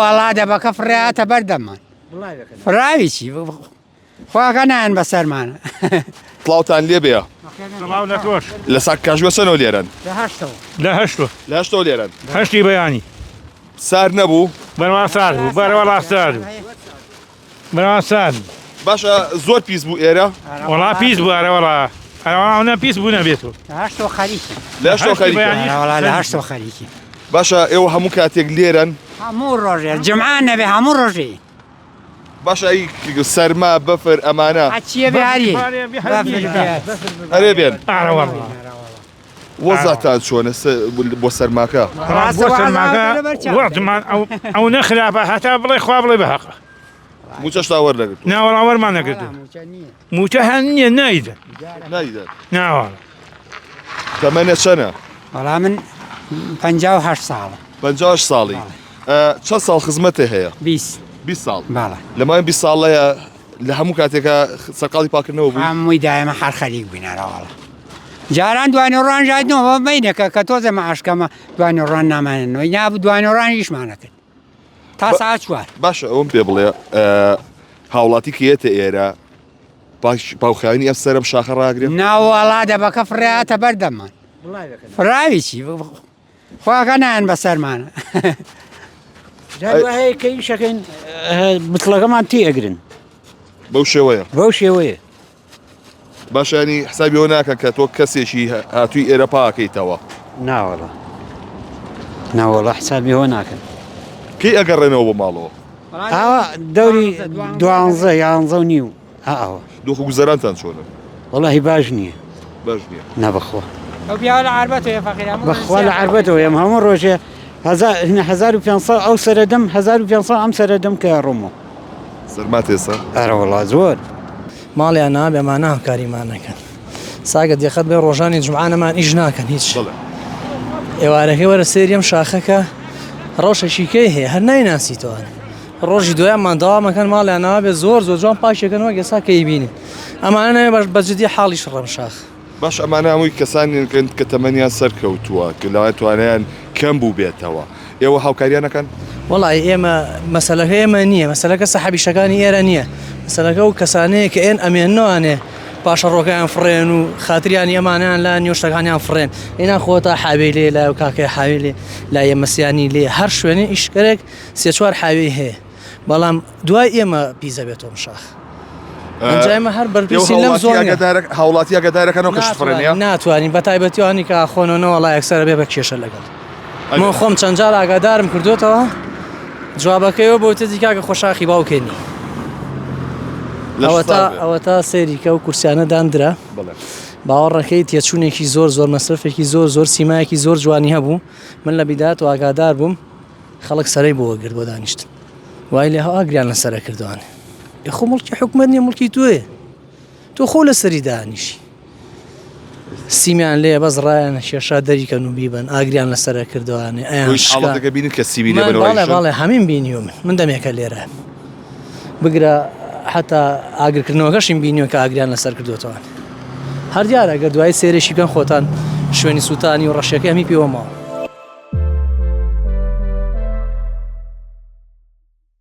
والله دەبەکە فڕاتە بەردەمان فراویچی خواکەنان بەسەرمانە تڵاوتان لێ بێ سڵاو لە تۆش لە ساک کاژوە چەنەوە لێرەن لە هەشتۆ لە هەشتەوە لێرەن هەشتی بەیانی سار نەبوو بەرەوە سار بوو بەرەوەڵا سار بوو بەرەوە سار باشە زۆر پیس بوو ئێرە وەڵا پیس بوو ئەرەوەڵا ئەوانە پیس بوو نەبێتەوە هەشتۆ خەریکی لە هەشتەوە خەریکە وڵا لە هەشتۆ خەریکی باشە ئێوە هەموو کاتێک لێرەن هەموو ڕۆژێ جمعان نەبێ هەموو ڕۆژێ باشە ئەی سەرما بەفر ئەمانە هەچیە بێ هەریە هەرێ بێن ئەرەوەڵا وەزاتان چۆنە بۆ سەرماکە بۆ سەرماکە وەختمان ئەو نەخراپە هەتا بڵێ خوا بڵێ بە حەقە موچەشتا وەرنەگرت ناوەڵا وەرمان نەکردن موچە هەن نییە نایدە نایدەن ناوەڵا تەمەنە چەنە وەڵا من 58 ساڵە 50 ساڵی چەند ساڵ خزمەتە هەیە 20 20 ساڵ باڵە لەمای 20 ساڵەیە لە هەموو کاتێکە سەرقاڵی پاکردنەوە بوو هەمووی دایمە هەر خەریک بووینەرەوەڵە جاران دوانێ ڕۆژ ژاینەوە بینێکە کە تۆزە مەعاشکەمە دوانێ ڕۆژ نامانەوەی نابوو دوانێ ڕۆژیشمانە کرد تا ساعت 4 باشە ئەوم پێ بڵێ هاوڵاتی کێتە ئێرە باوخیانی ئەف سەرم شاخە ڕاگرێت ناوەڵا دەبەکە فڕاتە بەردەمان فراویچی خواکەنان بەسەرمانە هەیە کە ئیشەکەین بتڵەکەمان تێ ئەگرن بەو شێوەیە بەو شێوەیە باشانی حسابیەوە ناکەن کە تۆ کەسێکی هاتووی ئێرە پاکەیتەوە ناوەڵە ناوەڵە حسابیەوە ناکەن کەی ئەگەڕێنەوە بۆ ماڵەوە ئاوا دەوری 12 11 و نیو ئاوە دۆخە گوزەرانتان چۆنە وەڵاهی باش نییە باش نییە نەبەخۆ ئەو پیاوە لە عربەتەوە فەقیرە بەخوا لە عربەتەوە ئەم هەموو ڕۆژێ 1500 ئەو سەردەم 1500 ئەم سەردەم کە ڕۆمەوە سەرما تێسە ئەرە وڵا زۆر ماڵیان نابێمانە هەمکاریمان نەکەن ساگە دێخەت بێ ڕۆژانی جمعانەمان ئیش ناکەن هیچ ئێوارەکەی وەرە سێریم شاخەکە ڕۆژەشیکەی هەیە هەر نایناسیتەوە ڕۆژی دوایانمان داوامەکەن ماڵیان نابێ زۆر زۆر جوان پاشێکەن وەک ئێستا کە یبینین ئەمانە نەوێ بەجددی حاڵیش ڕەم شاخ باش ئەمانە هەمووی کەسانیان کە تەمەنیان سەرکەوتووە کە لەوای توانیان کەم بوو بێتەوە ئێوە هاوکاریانەکەن وڵی ئێمە مەسەلەکە ئێمە نییە مەسەلەکە سەحەبیشەکانی ئێرە نییە مەسەلەکە و کەسانەیە کە ئێن ئەمێنەوەانێ پاشە ڕۆکیان فڕێن و خاتریانی ئەمانیان لا نیۆشتەکانیان فڕێن ئێنا خۆتا حاوی لێ لا و کاکەی حاوی لێ لا ئێمەسیانی لێ هەر شوێنی ئیشکەرێک سێ چوار حاوی هەیە بەڵام دوای ئێمە پیزە بێتەوە شاخ ئەمە هەر بەرپرسی لەم زۆر هاوڵاتی ئەگەدارەکەنەوە کەش فڕێنە ناتوانین بە تایبەتیوانی کە خۆنەوە وڵای ئەکسەرە بێ بە کێشە لەگەڵ من خۆم چەند جار ئاگادارم کردوتەوە جوابەکەیەوە بۆ تێزی کاکە خۆشاخی باوکێنی ئەوە تا سێریکە و کورسیانە دانرا باوەڕەکەی تێچوونێکی زۆر زۆر مەسرفێکی زۆر زۆر سیمایەکی زۆر جوانی هەبوو من لە بیدات و ئاگادار بووم خەڵک سەرەی بۆ وەگرت بۆ دانیشتن وای لێ ئاگریان لەسەرە کردوان خۆ مڵکی حکومەت نییە مڵکی توێ تۆ خۆ لە سەری دانیشی سیمیان لێ بەس ڕایەنە کێشا دەریکەن و بیبن ئاگریان لەسەرە کردوانێ ئەیانڵەتەکە بینیت کە سیبی باڵێ هەمین بینیوە من دەمێکە لێرە بگرە حتا ئاگرکردنەوەکەشیم بینیوە کە ئاگریان لەسەر کردوتەوە هەر دیارە گەر دوای سێرەشی بکەن خۆتان شوێنی سووتانی و ڕەشەکە هەمی پێوە ماوە